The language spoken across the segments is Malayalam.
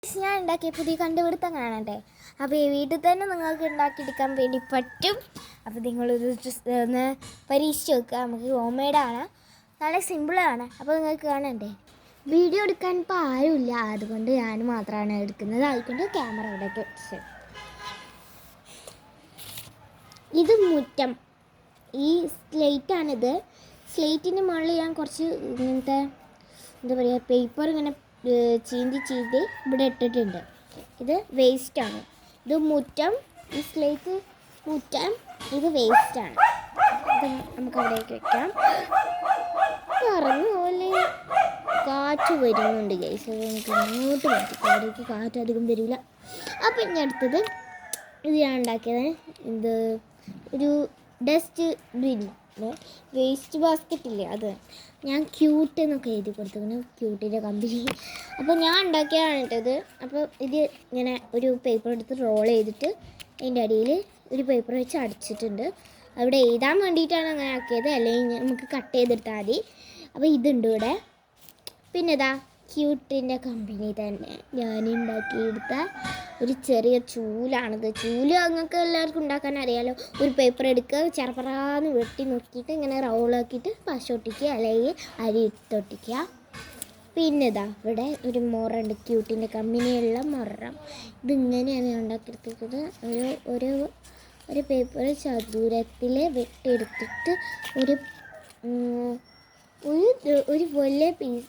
ഞാൻ ഉണ്ടാക്കിയ പുതിയ കണ്ടുപിടുത്തം കാണട്ടെ. അപ്പോൾ ഈ വീട്ടിൽ തന്നെ നിങ്ങൾക്ക് ഉണ്ടാക്കിയെടുക്കാൻ വേണ്ടി പറ്റും. അപ്പോൾ നിങ്ങളൊരു ഒന്ന് പരീക്ഷിച്ച് നോക്കുക. നമുക്ക് ഹോം മെയ്ഡാണ്, നല്ല സിമ്പിളാണ്. അപ്പോൾ നിങ്ങൾക്ക് കാണണ്ടേ. വീഡിയോ എടുക്കാൻ ഇപ്പോൾ ആരുമില്ല, അതുകൊണ്ട് ഞാൻ മാത്രമാണ് എടുക്കുന്നത്. അതുകൊണ്ട് ക്യാമറ ഇവിടേക്ക് വെച്ച്. ഇത് മുറ്റം, ഈ സ്ലേറ്റാണിത്. സ്ലേറ്റിൻ്റെ മുകളിൽ ഞാൻ കുറച്ച് ഇങ്ങനത്തെ എന്താ പറയുക പേപ്പർ ഇങ്ങനെ ചീന്തി ഇവിടെ ഇട്ടിട്ടുണ്ട്. ഇത് വേസ്റ്റാണ്. ഇത് മുറ്റം, ഈ സ്ലേറ്റ് മുറ്റം, ഇത് വേസ്റ്റാണ്. ഇത് നമുക്ക് അവിടേക്ക് വെക്കാം. പറഞ്ഞ കാറ്റ് വരുന്നുണ്ട് ഗൈസ്, അത് നമുക്ക് ഇങ്ങോട്ട് പറ്റും. അവിടേക്ക് കാറ്റ് അധികം വരില്ല. അപ്പം ഇനി അടുത്തത് ഇത് ഞാൻ ഉണ്ടാക്കിയത്, ഇത് ഒരു ഡസ്റ്റ് ബിൻ, വേസ്റ്റ് ബാസ്ക്കറ്റ് ഇല്ലേ, അത് ഞാൻ ക്യൂട്ട് എന്നൊക്കെ എഴുതി കൊടുത്തിരുന്നു, ക്യൂട്ടിൻ്റെ കമ്പനി. അപ്പോൾ ഞാൻ ഉണ്ടാക്കിയതാണ് കേട്ടത്. അപ്പോൾ ഇത് ഇങ്ങനെ ഒരു പേപ്പർ എടുത്ത് റോൾ ചെയ്തിട്ട് അതിൻ്റെ അടിയിൽ ഒരു പേപ്പർ വെച്ച് അടിച്ചിട്ടുണ്ട്. അവിടെ എഴുതാൻ വേണ്ടിയിട്ടാണ് അങ്ങനെ ആക്കിയത്, അല്ലെങ്കിൽ നമുക്ക് കട്ട് ചെയ്തെടുത്താൽ മതി. അപ്പോൾ ഇതുണ്ട് ഇവിടെ. പിന്നെ ഇതാ ക്യൂട്ടിൻ്റെ കമ്പനി തന്നെ ഞാൻ ഉണ്ടാക്കിയെടുത്ത ഒരു ചെറിയ ചൂലാണിത്. ചൂല് നിങ്ങൾക്ക് എല്ലാവർക്കും ഉണ്ടാക്കാൻ അറിയാമല്ലോ. ഒരു പേപ്പർ എടുക്കുക, ചെറുപ്പറാന്ന് വെട്ടി നോക്കിയിട്ട് ഇങ്ങനെ റൗളാക്കിയിട്ട് പശ ഒട്ടിക്കുക, അല്ലെങ്കിൽ അരി ഇട്ടൊട്ടിക്കുക. പിന്നെ ഇതാ ഇവിടെ ഒരു മുറുണ്ട്, ക്യൂട്ടിൻ്റെ കമ്പനിയുള്ള മുറം. ഇതിങ്ങനെയാണ് ഞാൻ ഉണ്ടാക്കിയെടുത്തിട്ട് ഒരു പേപ്പർ ചതുരത്തിൽ വെട്ടിയെടുത്തിട്ട് ഒരു വലിയ പീസ്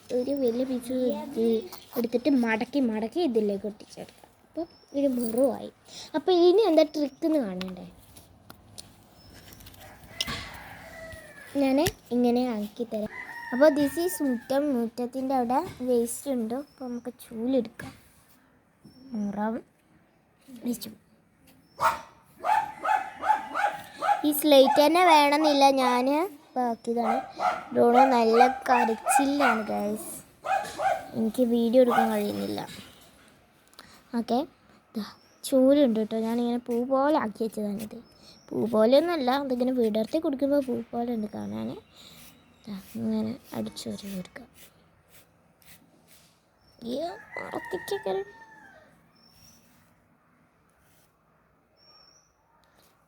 എടുത്തിട്ട് മടക്കി ഇതിലേക്ക് ഒട്ടിച്ചെടുക്കാം. അപ്പോൾ ഒരു മുറുവായി. അപ്പോൾ ഇനി എന്താ ട്രിക്ക് എന്ന് കാണണ്ടേ. ഞാൻ ഇങ്ങനെ ആക്കി തരാം. അപ്പോൾ ദിസ് ഈസ് മുറ്റത്തിൻ്റെ അവിടെ വേസ്റ്റ് ഉണ്ട്. അപ്പോൾ നമുക്ക് ചൂലെടുക്കാം. മുറം വെച്ചു. ഈ സ്ലേറ്റ് തന്നെ വേണമെന്നില്ല, ഞാൻ ബാക്കിയതാണ്. ഡോണോ നല്ല കരച്ചില്ലാണ് ഗൈസ്, എനിക്ക് വീഡിയോ എടുക്കാൻ കഴിയുന്നില്ല. ഓക്കെ, ചൂലുണ്ട് കേട്ടോ. ഞാനിങ്ങനെ പൂ പോലെ ആക്കി വെച്ചതാണിത്. പൂ പോലെയൊന്നുമല്ല, അതിങ്ങനെ വിടർത്തി കൊടുക്കുമ്പോൾ പൂ പോലെ ഉണ്ട് കാണാൻ. ഇങ്ങനെ അടിച്ചു വരി എടുക്കാം.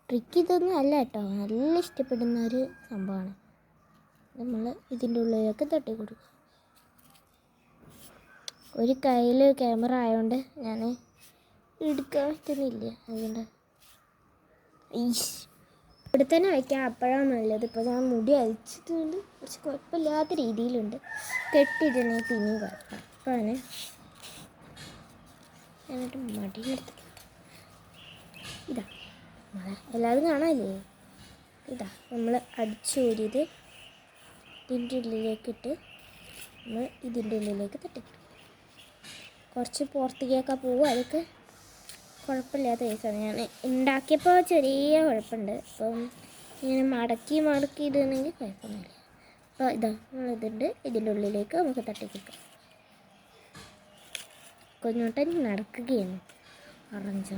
ട്രിക്ക് ഇതൊന്നും അല്ല കേട്ടോ, നല്ല ഇഷ്ടപ്പെടുന്ന ഒരു സംഭവമാണ്. നമ്മൾ ഇതിൻ്റെ ഉള്ളിലേക്ക് തട്ടി കൊടുക്കുക. ഒരു കയ്യിൽ ക്യാമറ ആയതുകൊണ്ട് ഞാൻ എടുക്കാൻ പറ്റുന്നില്ല, അതുകൊണ്ട് ഇവിടെ തന്നെ വയ്ക്കാം, അപ്പോഴാണ് നല്ലത്. ഇപ്പോൾ ഞാൻ മുടി അയച്ചിട്ടുണ്ട്, കുറച്ച് കുഴപ്പമില്ലാത്ത രീതിയിലുണ്ട്. കെട്ടിയിട്ടുണ്ടെങ്കിൽ പിന്നെയും കുഴപ്പം. അപ്പോൾ എന്നിട്ട് മടിയെടുത്ത് ഇതാ എല്ലാവരും കാണാമല്ലേ. ഇതാ നമ്മൾ അടിച്ചൂരിയത് ഇതിൻ്റെ ഉള്ളിലേക്കിട്ട് നമ്മൾ ഇതിൻ്റെ ഉള്ളിലേക്ക് തട്ടിക്കും. കുറച്ച് പുറത്തേക്കൊക്കെ പോവും, അതൊക്കെ കുഴപ്പമില്ലാത്ത കേസാണ്. ഞാൻ ഉണ്ടാക്കിയപ്പോൾ ചെറിയ കുഴപ്പമുണ്ട്. അപ്പം ഇങ്ങനെ മടക്കി ഇടുകയാണെങ്കിൽ കുഴപ്പമൊന്നുമില്ല. അപ്പോൾ ഇതാ നമ്മളിതുണ്ട്, ഇതിൻ്റെ ഉള്ളിലേക്ക് നമുക്ക് തട്ടിക്കൊടുക്കാം. കുഞ്ഞോട്ടൻ നടക്കുകയാണ് അറഞ്ച.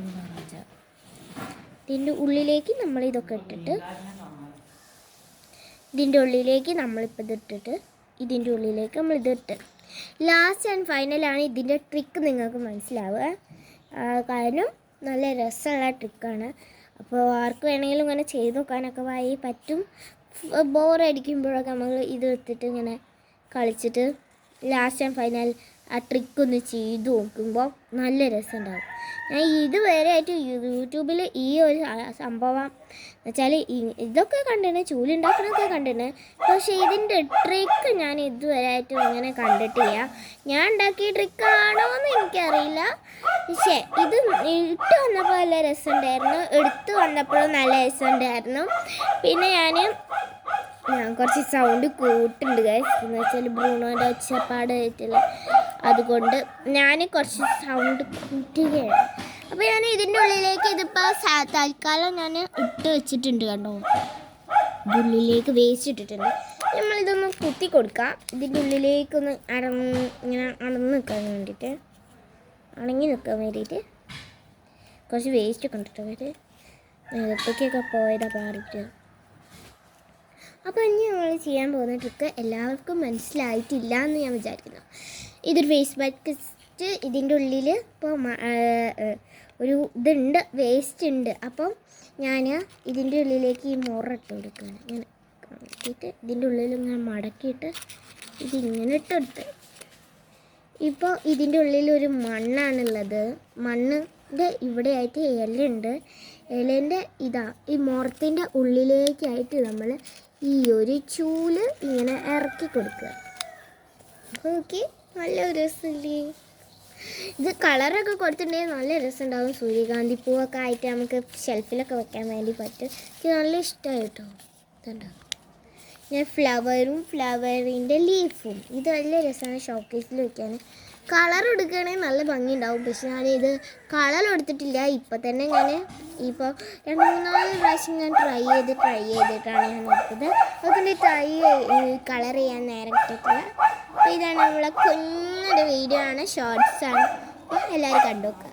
ഇതിൻ്റെ ഉള്ളിലേക്ക് നമ്മളിതൊക്കെ ഇട്ടിട്ട് ഇതിൻ്റെ ഉള്ളിലേക്ക് നമ്മളിപ്പോൾ ഇതിട്ടിട്ട് ഇതിൻ്റെ ഉള്ളിലേക്ക് നമ്മളിതിട്ട് ലാസ്റ്റ് ആൻഡ് ഫൈനലാണ് ഇതിൻ്റെ ട്രിക്ക് നിങ്ങൾക്ക് മനസ്സിലാവുക. കാരണം നല്ല രസമുള്ള ട്രിക്കാണ്. അപ്പോൾ ആർക്ക് വേണമെങ്കിലും ഇങ്ങനെ ചെയ്ത് നോക്കാനൊക്കെ പറ്റും. ബോറടിക്കുമ്പോഴൊക്കെ നമ്മൾ ഇത് എടുത്തിട്ട് ഇങ്ങനെ കളിച്ചിട്ട് ലാസ്റ്റ് ആൻഡ് ഫൈനൽ ആ ട്രിക്കൊന്ന് ചെയ്ത് നോക്കുമ്പോൾ നല്ല രസമുണ്ടാകും. ഞാൻ ഇതുവരെ ആയിട്ട് യൂട്യൂബിൽ ഈ ഒരു സംഭവം വെച്ചാൽ ഇതൊക്കെ കണ്ടിന്, ചൂലുണ്ടാക്കണമൊക്കെ കണ്ടിന്, പക്ഷേ ഇതിൻ്റെ ട്രിക്ക് ഞാൻ ഇതുവരെ ആയിട്ടും ഇങ്ങനെ കണ്ടിട്ടില്ല. ഞാൻ ഉണ്ടാക്കിയ ട്രിക്കാണോ എന്ന് എനിക്കറിയില്ല, പക്ഷേ ഇത് ഇട്ട് വന്നപ്പോൾ നല്ല രസമുണ്ടായിരുന്നു, എടുത്ത് വന്നപ്പോഴും നല്ല രസമുണ്ടായിരുന്നു. പിന്നെ ഞാൻ കുറച്ച് സൗണ്ട് കൂട്ടുണ്ട് ഗൈസ്, എന്ന് വെച്ചാൽ ബ്രൂണോൻ്റെ ഒച്ചപ്പാട് ആയിട്ടുള്ള, അതുകൊണ്ട് ഞാൻ കുറച്ച് സൗണ്ട് കൂട്ടുകയാണ്. അപ്പോൾ ഞാൻ ഇതിൻ്റെ ഉള്ളിലേക്ക് ഇതിപ്പോൾ തൽക്കാലം ഞാൻ ഇട്ട് വെച്ചിട്ടുണ്ട് കണ്ടോ. ഇതിനുള്ളിലേക്ക് വേസ്റ്റ് ഇട്ടിട്ടുണ്ട്. നമ്മളിതൊന്ന് കുത്തി കൊടുക്കാം. ഇതിൻ്റെ ഉള്ളിലേക്കൊന്ന് ഇങ്ങനെ അടന്ന് നിൽക്കാൻ വേണ്ടിയിട്ട്, അണങ്ങി നിൽക്കാൻ വേണ്ടിയിട്ട് കുറച്ച് വേസ്റ്റ് കണ്ടിട്ട് അവർ നേരത്തേക്കൊക്കെ പോയതാണ് പാറിയിട്ട്. അപ്പോൾ ഇനി നമ്മൾ ചെയ്യാൻ പോകുന്ന ട്രിക്ക് എല്ലാവർക്കും മനസ്സിലായിട്ടില്ല എന്ന് ഞാൻ വിചാരിക്കുന്നു. ഇതൊരു ലാസ്റ്റ് ഇതിൻ്റെ ഉള്ളിൽ ഇപ്പോൾ ഒരു ഇതുണ്ട്, വേസ്റ്റ് ഉണ്ട്. അപ്പം ഞാൻ ഇതിൻ്റെ ഉള്ളിലേക്ക് ഈ മുറ ഇട്ട് കൊടുക്കുകയാണ്. ഞാൻ നോക്കിയിട്ട് ഇതിൻ്റെ ഉള്ളിൽ ഇങ്ങനെ മടക്കിയിട്ട് ഇതിങ്ങനെ ഇട്ടെടുത്ത്. ഇപ്പോൾ ഇതിൻ്റെ ഉള്ളിലൊരു മണ്ണാണുള്ളത്. മണ്ണിൻ്റെ ഇവിടെയായിട്ട് ഇലയുണ്ട്. ഇലേൻ്റെ ഈ മുറത്തിൻ്റെ ഉള്ളിലേക്കായിട്ട് നമ്മൾ ഈ ഒരു ചൂല് ഇങ്ങനെ ഇറക്കി കൊടുക്കുക. ഓക്കെ, നല്ല രസമില്ലേ? ഇത് കളറൊക്കെ കൊടുത്തിട്ടുണ്ടെങ്കിൽ നല്ല രസമുണ്ടാകും. സൂര്യകാന്തി പൂവൊക്കെ ആയിട്ട് നമുക്ക് ഷെൽഫിലൊക്കെ വെക്കാൻ വേണ്ടി പറ്റും. എനിക്ക് നല്ല ഇഷ്ടമായി കേട്ടോ. ഇതുണ്ടോ, ഞാൻ ഫ്ലവറിൻ്റെ ലീഫും ഇത് നല്ല രസമാണ് ഷോക്കേസിൽ വെക്കാൻ. കളർ എടുക്കുകയാണെങ്കിൽ നല്ല ഭംഗി ഉണ്ടാവും. പക്ഷെ ഞാനിത് കളർ എടുത്തിട്ടില്ല. ഇപ്പം തന്നെ ഞാൻ ഇപ്പോൾ 2-3 പ്രാവശ്യം ഞാൻ ട്രൈ ചെയ്തിട്ടാണ് ഞാൻ എടുത്തത്. അതുകൊണ്ട് കളർ ചെയ്യാൻ നേരം കിട്ടിയിട്ടില്ല. അപ്പോൾ ഇതാണ് നമ്മളെ കുഞ്ഞൊരു വീഡിയോ ആണ്, ഷോർട്സാണ്. അപ്പോൾ എല്ലാവരും കണ്ടു നോക്കുക.